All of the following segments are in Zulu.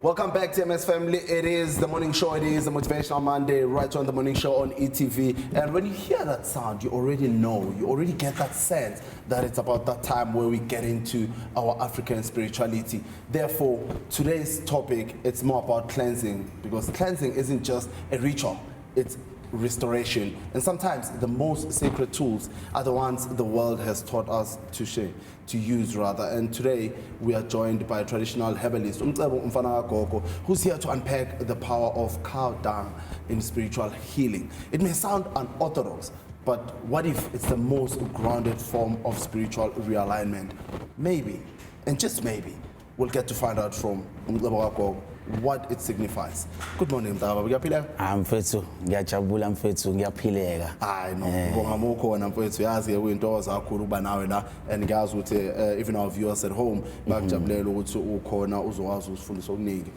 Welcome back to MS Family. It is the morning show. It is the Motivational Monday, right on the morning show on ETV. And when you hear that sound, you already know, you already get that sense that it's about that time where we get into our African spirituality. Therefore, today's topic, it's more about cleansing, because cleansing isn't just a ritual, it's restoration. And sometimes the most sacred tools are the ones the world has taught us to use rather. And today we are joined by a traditional herbalist, Umcebo Mfana Gogo, who's here to unpack the power of cow dung in spiritual healing. It may sound unorthodox, but what if it's the most grounded form of spiritual realignment? Maybe, and just maybe, we'll get to find out from Umcebo Gogo what it signifies. Good morning, Mdaba. Uyaphila? Mfethu, ngiyajabula mfethu, ngiyaphileka. Hayi no, ngibonga mukhona mfethu, yazi kuyinto zakhulu uba nawe la, and ngiyazi ukuthi even our viewers at home bakujabulela ukuthi ukhona uzokwazi usifundisa okuningi.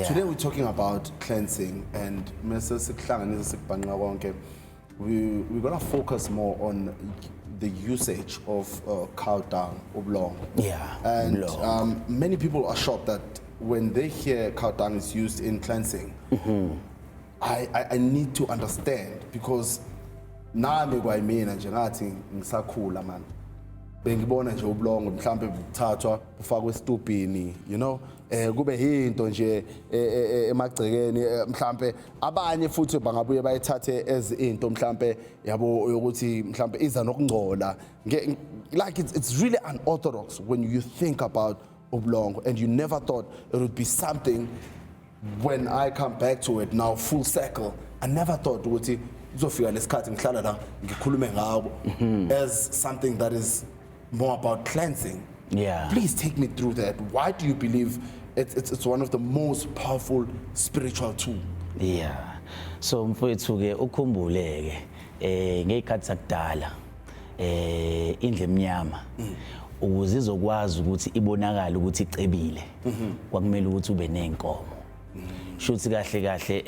Today we're talking about cleansing, and mase sikuhlanganisa sikubhanqa konke, we're going to focus more on the usage of cow dung, ubulongo. Yeah. And many people are shocked that when they hear cow dung is used in cleansing, I need to understand, because nami kwayimina nje ngathi ngisakhula man, bengibona nje ubulongo mhlambe buthathwa bufakwe estubhini, you know, kube into nje emagcekeni, mhlambe abanye futhi bangabuye bayithathe as into mhlambe yabo yokuthi mhlambe iza nokungcola. Like it's really unorthodox when you think about oblongo, and you never thought it would be something. When I come back to it now full circle, I never thought ukuthi uzofika lesikhathi ngihlala la ngikhulume ngabo as something that is more about cleansing. Yeah. Please take me through that. Why do you believe it's one of the most powerful spiritual tools? Yeah. So mfowethu ke ukhumbuleke ngekhathi sakudala indle emnyama ukuze izokwazi ukuthi ibonakala ukuthi icebile kwakumele ukuthi ube nenkomo. Shuthi kahle kahle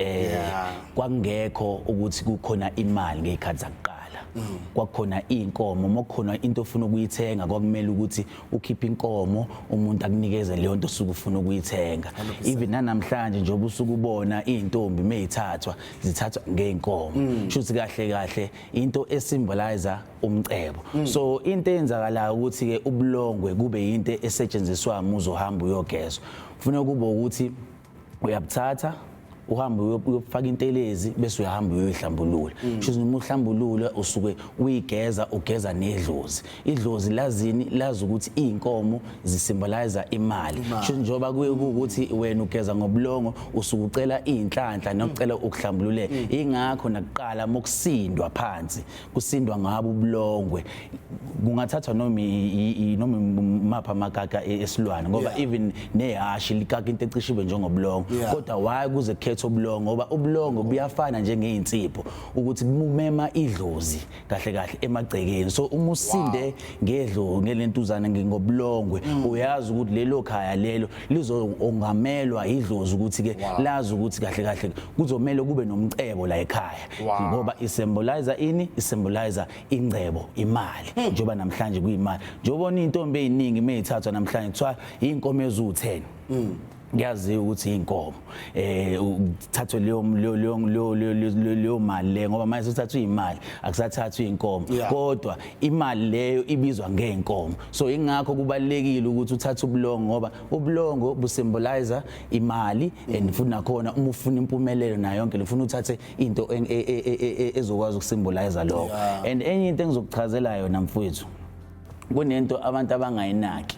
kwangekho ukuthi kukhona imali ngekhathi zakuqala. Kwakhona inkomo, mokhona into ofuna ukuyithenga kwakumele ukuthi ukhiphe inkomo umuntu akunikeze leyo nto osuke ufuna ukuyithenga. Even namhlanje njengoba usuke ubona intombi meyithathwa zithathwa ngeenkomo. Shuthi kahle kahle into esymbolizer umcebo. So into eyenzakala ukuthi ke ubulongwe kube into esetshenziswa uzohamba uyogezwa. Kufanele kube ukuthi uyabuthatha uhambe uyofaka intelezi bese uyahamba uyoyihlambulula. Shuthi noma uhlambulula usuke uyigeza ugeza nedlozi. Idlozi lazini lazi ukuthi inkomo zisymbolize imali. Shuthi njoba kuye ukuthi wena ugeza ngobulongo usuke ucela inhlanhla nokucela ukuhlambulule. Ingakho nakuqala mokusindwa phansi kusindwa ngabo ubulongwe. Kungathathwa noma mapha makaka esilwane ngoba even nehashi likaka into ecishiwe njengobulongo. Kodwa why kuze obulongo ngoba ubulongo buyafana njengeinsipho ukuthi kumema idlozi kahle kahle emagcekeni. So uma usinde ngedlo ngelentuzana ngobulongwe uyazi ukuthi lelo khaya lelo lizongamelwa idlozi ukuthi ke lazi ukuthi kahle kahle kuzomela kube nomcebo la ekhaya ngoba isymbolizer ini isymbolizer ingcebo imali njoba namhlanje kuyimali. Njobona intombi eziningi meyithathwa namhlanje kuthiwa inkomo ezu10. Ngiyazi ukuthi inkomo uthathwe leyo mali le ngoba manje uthathwa imali akusathathwa inkomo kodwa imali leyo ibizwa ngeenkomo. So ingakho kubalekile ukuthi uthathe ubulongo ngoba ubulongo busymbolizer imali and futhi nakhona uma ufuna impumelelo nayo yonke ufuna uthathe into ezokwazi ukusymbolize lokho. And enye into engizokuchazela yona mfowethu kunento abantu abangayinaki.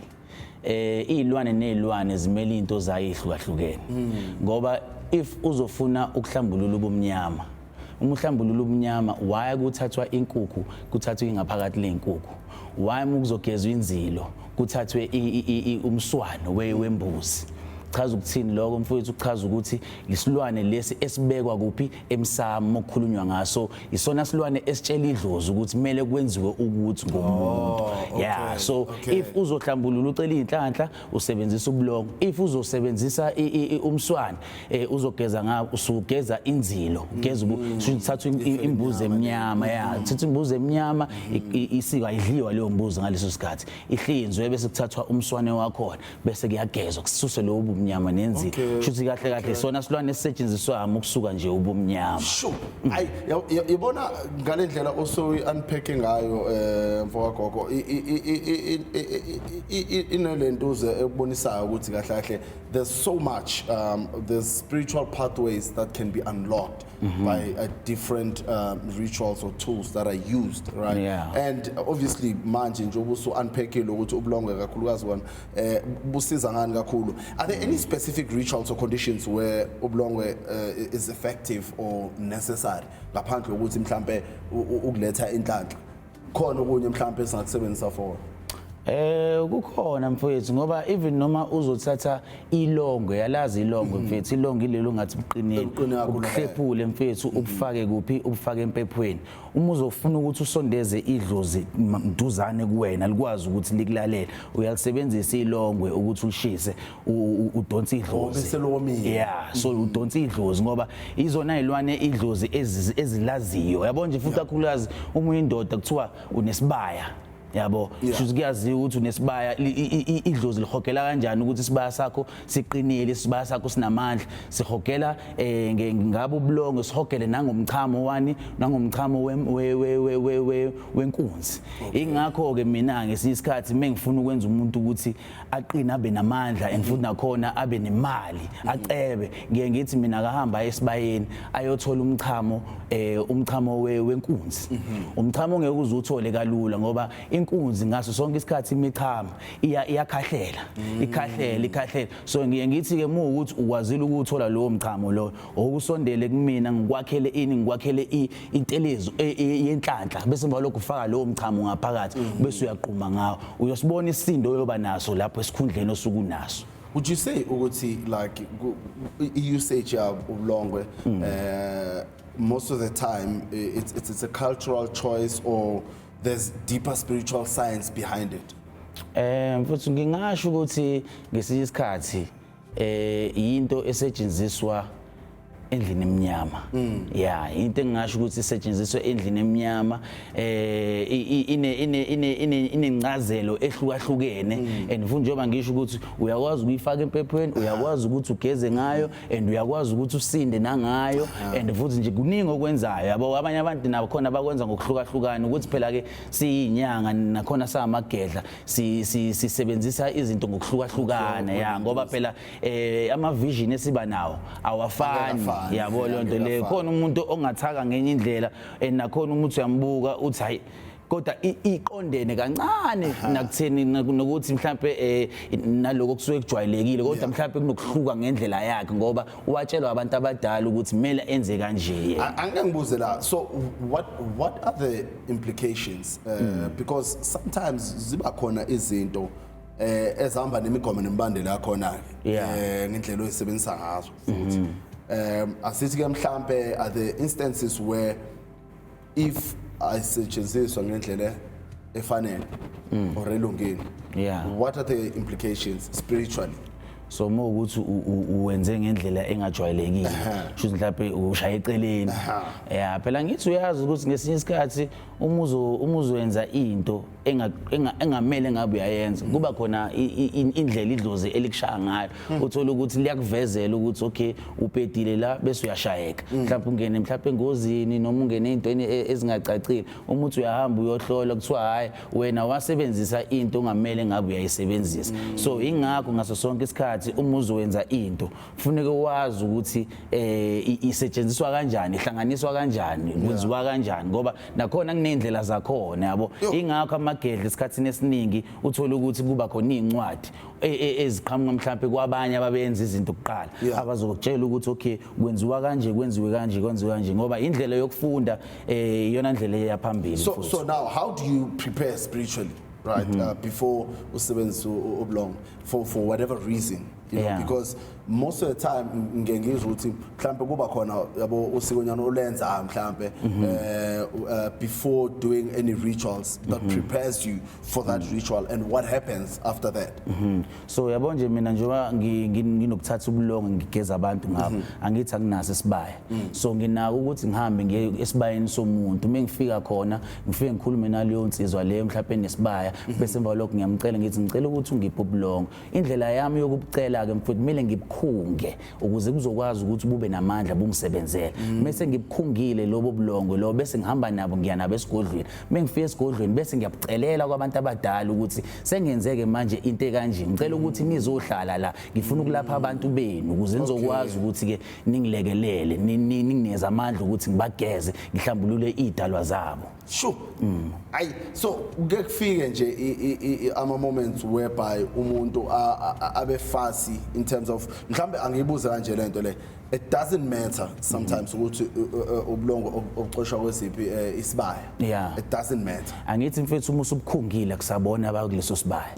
Izilwane nezilwane zimele into zayo ehlukahlukene ngoba if uzofuna ukuhlambulula ubumnyama umhlambulula ubumnyama waya kuthathwa inkukhu kuthathwa ingaphakathi lenkukhu waya ukuzogezwa inzilo kuthathwe umswano wembuzi. Chaza ukuthini lokho mfowethu? Uchaza ukuthi isilwane lesi esibekwa kuphi emsamo okukhulunywa ngaso isona silwane esitshela idlozi ukuthi kumele kwenziwe ukuthi ngomuntu. So if uzohlambulula ucela inhlanhla usebenzisa ubulongo, if uzosebenzisa umswane uzogeza ngabo usugeza inzilo ugeza uthatha imbuzi emnyama uthatha imbuzi emnyama isiko ayidliwa leyo mbuzi ngaleso sikhathi ihlinzwe bese kuthathwa umswane wakho bese kuyagezwa kususwe lobo ubumnyama nenzika shuthi kahle kahle sona silwane esisetshenziswa ukusuka nje ubumnyama. Sure. Yibona ngalendlela unpacking ngayo mfokagogo inelentuze ekubonisayo ukuthi kahle kahle there's so much there's spiritual pathways that can be unlocked by different rituals or tools that are used, right? Yeah. And obviously manje nje unpackile ukuthi ubulongwe kakhulukazi wona busiza ngani kakhulu. Are there any specific rituals or conditions where ubulongwe is effective or necessary ngaphandle kokuthi mhlambe ukuletha inhlanhla khona okunye mhlambe esingakusebenzisa for? Kukhona mfowethu ngoba even noma uzothatha ilongwe yalazi ilongwe mfethu ilongwe ilelo ngathi buqinile ukuhlephule mfethu ukufake kuphi ukufake empephweni uma uzofuna ukuthi usondeze idlozi mduzane kuwena likwazi ukuthi likulalele uyalisebenzisa ilongwe ukuthi ulishise udonsa idlozi yeah so udonsa idlozi ngoba izona izilwane idlozi ezilaziyo yabo nje futhi kakhulukazi uma uyindoda kuthiwa unesibaya yabo shuthi kuyaziwa ukuthi unesibaya idlozi lihogela kanjani ukuthi isibaya sakho siqinile isibaya sakho sinamandla sihogela ngabe ubulongo sihogele nangomchamo wani nangomchamo wenkunzi ingakho ke mina ngesisikhathi mengifuna ukwenza umuntu ukuthi aqine abe namandla and futhi nakhona abe nemali acebe ngiye ngithi mina akahamba esibayeni ayothola umchamo wenkunzi umchamo ngeke uzuthole kalula ngoba inkunzi ngaso sonke isikhathi imichama iyakhahlela ikahlela so ngiye ngithi ke ukuthi ukwazile ukuthola lowo mchamo lo okusondele kumina ngikwakhele intelezo yenhlanhla bese balokhu ufaka lowo mchamo ngaphakathi bese uyaqhuma ngawo uyosibona isisindo yoba naso lapho esikhundleni osukunaso. Would you say ukuthi like usage of ubulongwe most of the time it's a cultural choice or there's deeper spiritual science behind it? Mfuthu ngingasho ukuthi ngesinye isikhathi into esetshenziswa endlini emnyama yeah into engingasho ukuthi isetshenziswa endlini emnyama inencazelo ehlukahlukene and futhi njengoba ngisho ukuthi uyakwazi ukuyifaka empephweni uyakwazi ukuthi ugeze ngayo and uyakwazi ukuthi usinde nangayo and futhi nje kuningi okwenzayo yabo abanye abantu nabo khona bakwenza ngokuhlukahlukana ukuthi phela ke siyinyanga nakhona samagedla sisebenzisa izinto ngokuhlukahlukana yeah ngoba phela ama vision esiba nawo awafani yabo lonto le khona umuntu ongathaka ngenye indlela nakhona umuntu uyambuka uthi hayi kodwa iqondene kancane nakutheni nokuthi mhlambe naloko kusuke kujwayelekile kodwa mhlambe kunokuhluka ngendlela yakhe ngoba uwatshelwa abantu abadala ukuthi kumele enze kanje. Angeke ngibuze la so what are the implications because sometimes ziba khona izinto ezihamba nemigomo nemibandela yakhona ngendlela oyisebenzisa ngazo futhi asithi ke mhlambe are the instances where if ayisetshenziswa ngendlela efanele or elungile what are the implications spiritually? So uma ukuthi uwenze ngendlela engajwayelekile shuthi mhlawumbe ushaya eceleni yeah phela ngithi uyazi ukuthi ngesinye isikhathi uma uzowenza into engamele ngabe uyayenza kuba khona indlela idlozi elikushaya ngayo uthola ukuthi liyakuvezela ukuthi okay upedile la bese uyashayeka mhlawumbe ungene mhlawumbe engozini noma ungene ezintweni ezingacacile umuthi uyahamba uyohlola kuthiwa hayi wena wasebenzisa into ongamele ngabe uyayisebenzisa so ingakho ngaso sonke isikhathi uma uzowenza into kufanele wazi ukuthi isetshenziswa kanjani ihlanganiswa kanjani kwenziwa kanjani ngoba nakhona kunendlela zakhona yabo ingakho amagedla esikhathini esiningi uthola ukuthi kuba khona incwadi eziqhamuka mhlawumbe kwabanye ababenza izinto kuqala abazokutshela ukuthi okay kwenziwa kanje kwenziwe kanje ngoba indlela yokufunda iyona ndlela eyaphambili. So now how do you prepare spiritually right before usebenzisa ubulongwe for whatever reason you know because most of the time ngengizwe ukuthi mhlambe kuba khona yabo usikonyana olenza mhlambe before doing any rituals that prepares you for that ritual and what happens after that. So yabo nje mina njengoba nginokuthatha ubulongwe ngigeza abantu ngabo angithi akunaso isibaya so nginako ukuthi ngihambe ngiye esibayeni somuntu mengifika khona ngifike ngikhulume naleyo nsizwa leyo mhlawumbe nesibaya bese emva lokho ngiyamcela ngithi ngicela ukuthi ungiphe ubulongwe indlela yami yokubucela ngiyabuthola ke mfowethu kumele ngibukhunge ukuze kuzokwazi ukuthi bube namandla bungisebenzele bese ngibukhungile lobo bulongo lo bese ngihamba nabo ngiya nabo esigodlweni mengifika esigodlweni bese ngiyabucelela kwabantu abadala ukuthi sengenzeke manje into ekanje ngicela ukuthi nizohlala la ngifuna ukulapha abantu benu ukuze nizokwazi ukuthi ke ningilekelele ningineza amandla ukuthi ngibageze ngihlambulule idalwa zabo. Sure. So kufike nje ama moments whereby umuntu abe fussy in terms of mhlambe angiyibuza kanje lento le, it doesn't matter sometimes ukuthi ubulongo obucoshwa kwesiphi isibaya. Yeah. It doesn't matter. Angithi mfethu uma usubukhungile kusabona abakuleso sibaya.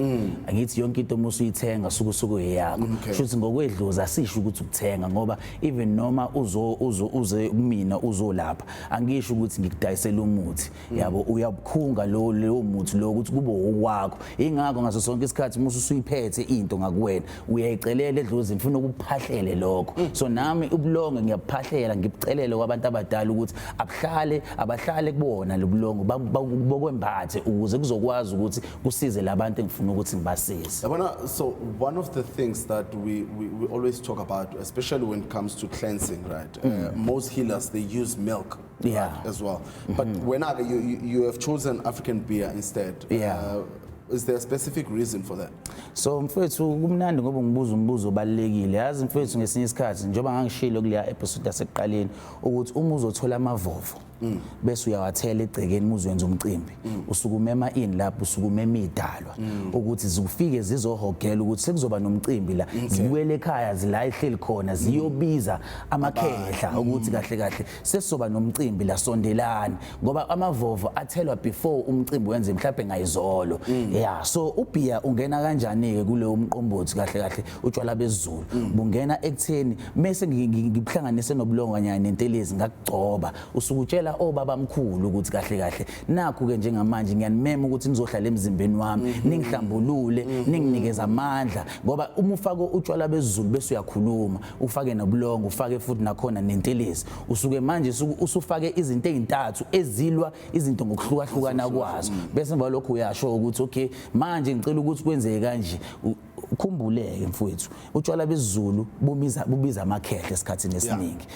Angithi yonke into uma usuyithenga suku eyakho. Futhi ngokwedlozi asisho ukuthi ukuthenga ngoba even noma uze kumina uzolapha angisho ukuthi ngikudayisela umuthi. Yabo uyabukhunga lo muthi lo ukuthi kube okwakho. Ingakho ngaso sonke isikhathi uma usuyiphethe into ngakuwena uyayicelela edlozi ngifuna ukuphahlele lokho. So nami ubulongo ngiyaphahlela ngibucelele kwabantu abadala ukuthi abahlale kubona lobulongo bokwembathe ukuze kuzokwazi ukuthi kusize labantu engifuna ukuthi ngibasize. Yabona, so one of the things that we always talk about, especially when it comes to cleansing, right? Most healers, they use milk. Yeah. Right, as well. But when you have chosen African beer instead, Yeah. Is there a specific reason for that? So mfethu kumnandi ngoba ngibuza umbuzo obalekile. Yazi mfethu ngesinye isikhathi njengoba ngangishilo kuleya episode yasekuqaleni ukuthi uma uzothola amavovo bese uyawathela egcekeni muzenza umcimbi usukumema ini lapho usukumema idalwa ukuthi zikufike zizohogela ukuthi sekuzoba nomcimbi la ziwele ekhaya zila ehleli khona ziyobiza amakhehla ukuthi kahle sesizoba nomcimbi la sondelana ngoba amavovo athelwa before umcimbi wenze mhlawumbe ngayizolo. Yeah, so ubhiya ungena kanjani ke kuleyo umqombothi kahle utshwala bezulu bungena ekutheni bese ngibhlanganise nobulongo kanye nentelezi ngakugcoba usukutshela obaba mkhulu ukuthi kahle nakho ke njengamanje ngiyanimema ukuthi nizohlala emzimbeni wami ningihlambulule ninginikeza amandla ngoba uma ufake utshwala bezulu bese uyakhuluma ufake nobulongo ufake futhi nakhona nentelezi usuke manje usufake izinto ezintathu ezilwa izinto ngokuhlukahlukana kwazo bese ngoba lokho uyasho ukuthi okay manje ngicela ukuthi kwenzeke kanje ukhumbuleke mfowethu utshwala bezulu bubiza amakhehla esikhathini esiningi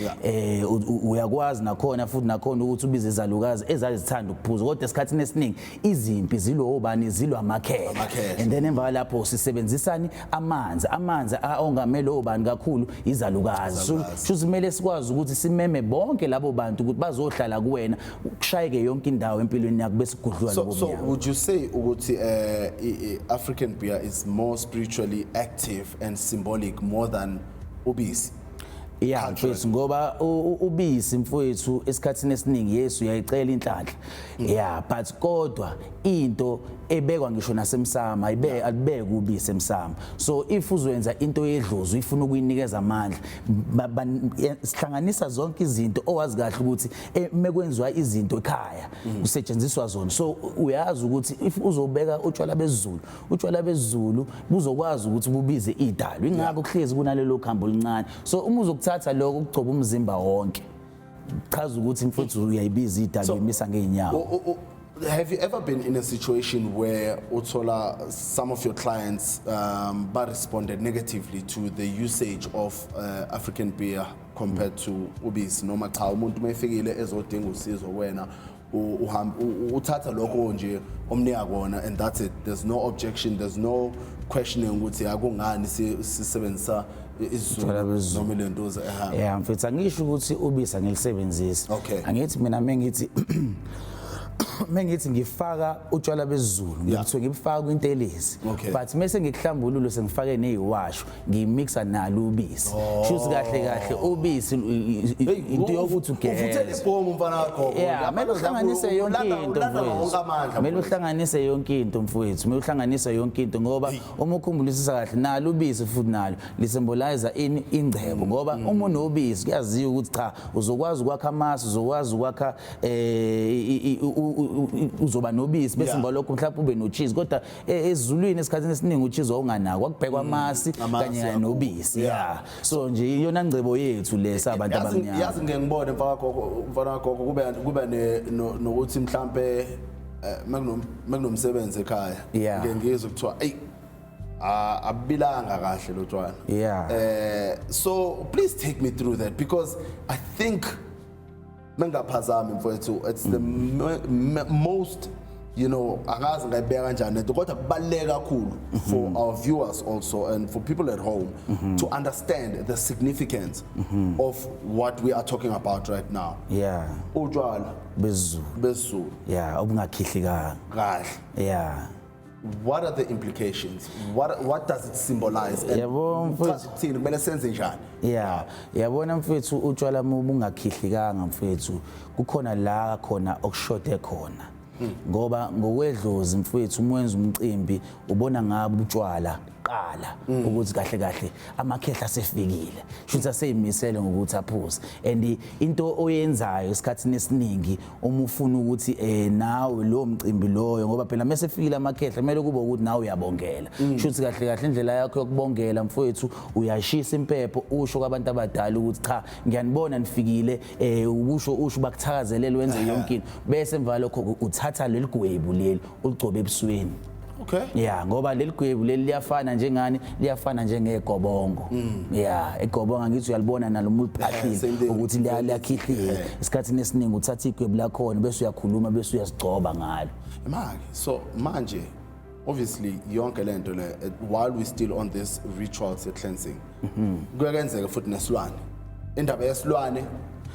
uyakwazi nakhona futhi nakhona ukuthi ubize izalukazi ezazithanda ukuphuza kodwa esikhathini esiningi izimpi zilo obani zilo amakhehla and then emva lapho sisebenzisani amanzi ongamele obani kakhulu izalukazi so kumele sikwazi ukuthi simeme bonke labo bantu ukuthi bazohlala kuwena kushayeke yonke indawo empilweni yakho bese kugudlwa lokho. So would you say ukuthi African beer is more spiritually active and symbolic more than ubisi? Yeah, mfethu ngoba ubisi mfowethu esikhathini esiningi Yesu uyayicela inhlanhla. Yeah, but kodwa into ebekwa ngisho nasemsama alibeke ubisi emsama. So if uzoyenza into yedlozi uyifuna ukuyinikeza amandla sihlanganisa zonke izinto owazi kahle ukuthi mekwenziwa izinto ekhaya kusetshenziswa zona. So uyazi ukuthi if uzobeka utshwala bezulu buzokwazi ukuthi bubize idalo ingakho kuhlezi kunalelo khambo lincane. So uma uzokuthatha lokho ukugcoba umzimba wonke chaza ukuthi mfuthu uyayibiza idalo imisa ngeenyawo. Have you ever been in a situation where uthola some of your clients but responded negatively to the usage of African beer compared to ubisi noma cha umuntu mayefikile ezodinga usizo wena uthatha lokho nje omnika kona and that's it, there's no objection, there's no questioning ukuthi akungani sisebenzisa isizulu noma lento ehamba? Yeah mfethu angisho ukuthi ubisi angilisebenzisi. Angithi mina mengithi mengithi ngifaka utshwala bezulu ngikuthi ngibufaka kwintelezi but mase ngikuhlambululo sengifake neziwasho ngimixa nalo ubisi shuthi kahle ubisi into yokuthi ugele uvuthele ibhomu mfana wakho. Yeah, mele uhlanganise yonke into mfowethu, mele uhlanganise yonke into mfowethu, mele uhlanganise yonke into ngoba uma ukhumbulisa kahle nalo ubisi futhi nalo lisymbolize ingcebo ngoba uma unobisi kuyaziwa ukuthi cha uzokwazi ukwakha amasi uzokwazi ukwakha uzoba nobisi bese ngalokho mhlawumbe ube no cheese kodwa ezulwini esikhathini esiningi ucheese onganako akubhekwa amasi kanye nobisi. Yeah, so nje iyona ngcebo yethu lesa abantu abamnyama. Yazi ngeke ngibone mfana wakho kube nokuthi mhlambe makunomsebenzi ekhaya ngeke ngizwe kuthiwa hey abilanga kahle lo tshwala. Yeah. So please take me through that, because I think mengaphazami mfowethu, it's the most, you know, akazi ngayibeka kanjani lento, kodwa kubaleka kakhulu for our viewers also and for people at home to understand the significance of what we are talking about right now. Yeah. Utshwala bezulu. Yeah, obungakhihlikanga. Kahle. Yeah. What are the implications? What does it symbolize? And Yabo mfowethu, thina kumele senze njani? yeah, yabona mfethu utshwala ubungakhihlikanga mfethu, kukhona la khona okushode khona. Ngoba ngokwedlozi mfethu umwenza umcimbi ubona ngabe utshwala qala ukuthi kahle kahle amakhehla asefikile, shuthi aseyimisele ngokuthi aphuze. And into oyenzayo esikhathini esiningi uma ufuna ukuthi nawe lo mcimbi loyo, ngoba phela mase fikile amakhehla kumele kube ukuthi nawe uyabongela. Shuthi kahle kahle indlela yakho yokubongela mfethu uyashisa impepho, usho kwabantu abadala ukuthi cha ngiyanibona nifikile, usho bakuthakazelele wenze yonke into, bese emva lokho uthatha leli gwebu leli uligcobe ebusweni. Okay. Yeah, ngoba leli gwebu leli liyafana njengani, liyafana njengegobongo. Yeah, egobongo ngithi uyalibona nalomuntu phahlile ukuthi liyakhihliwe. Isikhathini esiningi uthatha igwebu lakhona bese uyakhuluma bese uyasigcoba ngalo. So manje obviously yonke lento le, while we still on this rituals cleansing, kuyenzeka futhi nesilwane. Indaba yesilwane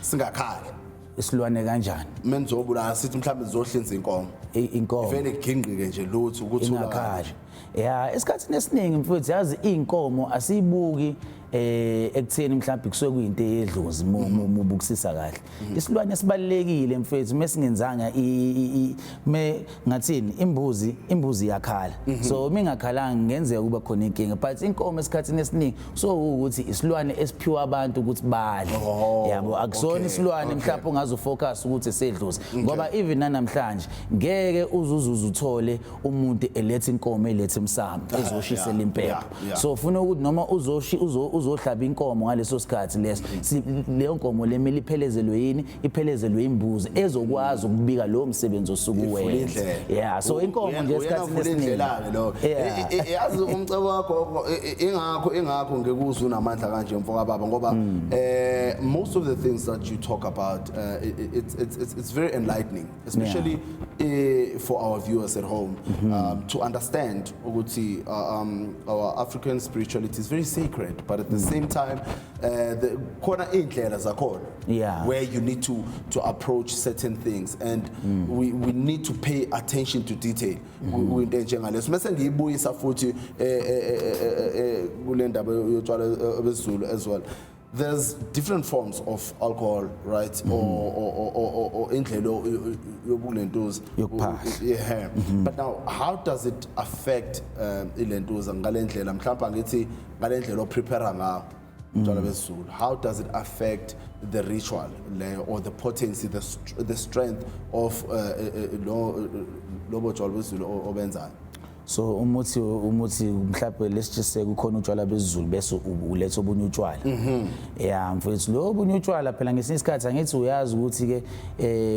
singakhali. Isilwane kanjani? Menzobula sithi mhlawumbe sizohlinza inkomo. Inkomo. Vele ginqike nje lutho ukuthi ungakhali. Yeah, esikhathini esiningi mfowethu yazi inkomo asiyibuki ekutheni mhlawumbe kusuke kuyinto eyedlozi mubukisisa kahle. Isilwane esibalekile mfowethu mesingenzanga ngathini imbuzi yakhala. So mingakhalanga ngenzeka kuba khona inkinga, but inkomo esikhathini esiningi so ukuthi isilwane esiphiwa abantu ukuthi badle. Yabo akusona isilwane mhlawumbe ongazofocus ukuthi esedlozi, ngoba even namhlanje ngeke uzuzuze uthole umuntu elethe inkomo elethe emsamo ezoshisela impepho. So ufuna ukuthi noma uzohlaba inkomo ngaleso sikhathi leso, leyo nkomo lemeli iphelezelwe yini, iphelezelwe imbuzi ezokwazi ukubika lo msebenzi osuku wenza. Yeah, so inkomo nje esikhathini esiningi lo yazi umcebo wakho ingakho ngekuzwe unamandla kanje mfoka baba, ngoba most of the things that you talk about it's very enlightening, especially for our viewers at home, to understand ukuthi our African spirituality is very sacred, but at the same time the khona indlela zakhona where you need to approach certain things, and we need to pay attention to detail kwinto njengaleso. Mase ngiyibuyisa futhi kule ndaba yotshwala bezulu as well. There's different forms of alcohol, right? Or indlela yobulentuza. Yeah. But now, how does it affect ilentuza ngale ndlela mhlawumbe ngithi ngale ndlela oprepare ngayo utshwala bezulu? How does it affect the ritual or the potency, the strength of lobo tshwala bezulu obenzayo? So umuthi mhlawumbe lesitshise kukhona utshwala bezulu bese uletha obunye utshwala. Yeah mfowethu, lo obunye utshwala phela ngesinye isikhathi angithi uyazi ukuthi ke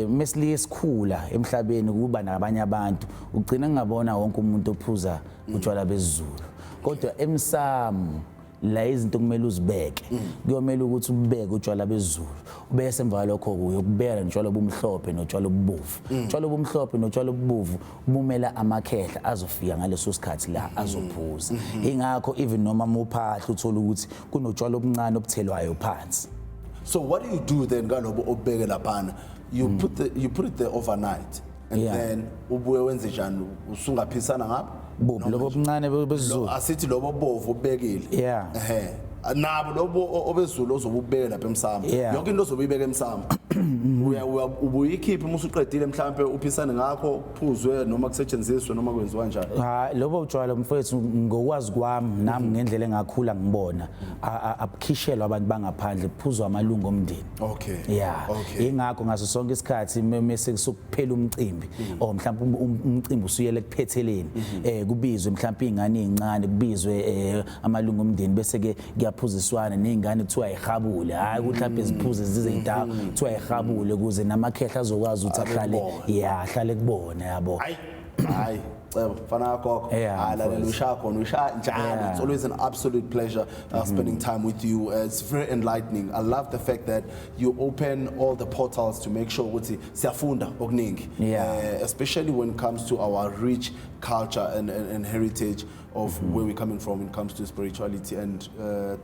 mesilike sikhula emhlabeni kuba nabanye abantu ugcina ngabona wonke umuntu ophuza utshwala bezulu, kodwa emsamo la izinto kumele uzibeke, kuyomela ukuthi ubeke utshwala bezulu bese emva lokho uyokubeka utshwala obumhlophe notshwala obubovu. Utshwala obumhlophe notshwala obubovu bumela amakhehla azofika ngaleso sikhathi la azophuza. Ingakho even noma muphahla uthola ukuthi kunotshwala obuncane obuthelwayo phansi. So what do you do then ngalobo obeke laphana? You put it there overnight, and then ubuye wenze njani usungaphisana ngapha? Bobu lobo buncane bezulu asithi lobo bovu obekile nabo lobo obezulu ozobubeka lapha emsamo, yonke into ozobuyibeka emsamo ubuyikhipha musuqedile mhlawumbe uphisane ngakho kuphuzwe noma kusetshenziswe noma kwenziwa kanjani? Lobo utshwala mfowethu ngokwazi kwami nami ngendlela engakhula ngibona abukhishelwa abantu bangaphandle, kuphuzwa amalungu omndeni. Okay. Yeah. Ingakho ngaso sonke isikhathi mase kusukuphela umcimbi or mhlawumbe umcimbi usuyele kuphetheleni kubizwe mhlawumbe ingane ezincane, kubizwe amalungu omndeni bese ke kuyaphuziswana nezingane kuthiwa ihabule, hayi mhlawumbe ziphuze zize indawo kuthiwa ihabule ukuze namakhehla azokwazi ukuthi ahlale ahlale kubona, yabo. Hayi, fana gogo. Yeah, Hayi la mfowethu. usha khona usha njalo. Yeah. It's always an absolute pleasure spending time with you. It's very enlightening. I love the fact that you open all the portals to make sure ukuthi siyafunda okuningi. Yeah. Especially when it comes to our rich culture and heritage of where we're coming from when it comes to spirituality. And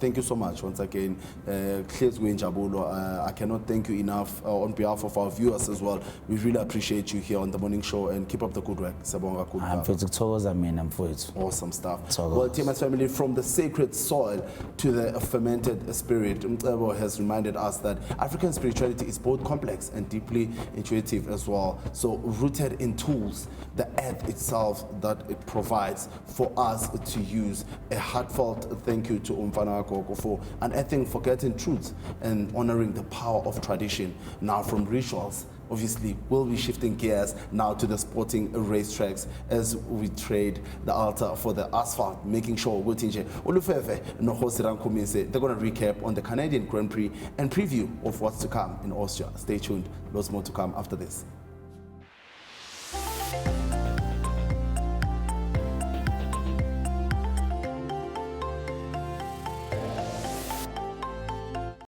thank you so much once again. I cannot thank you enough on behalf of our viewers as well. We really appreciate you here on The Morning Show and keep up the good work. Siyabonga kakhulu. Mfowethu kuthokoza mina mfowethu. Awesome stuff. Thokoza. Well, TMS family, from the sacred soil to the fermented spirit, Mcebo has reminded us that African spirituality is both complex and deeply intuitive as well. So rooted in tools, the earth itself that it provides for us to use. A heartfelt thank you to Umfana Gogo for unearthing forgotten truths and honoring the power of tradition. Now from rituals, obviously, we'll be shifting gears now to the sporting racetracks as we trade the altar for the asphalt, making sure Gutinje, Olufefe, and Hosiran Kumise, they're going to recap on the Canadian Grand Prix and preview of what's to come in Austria. Stay tuned, lots more to come after this.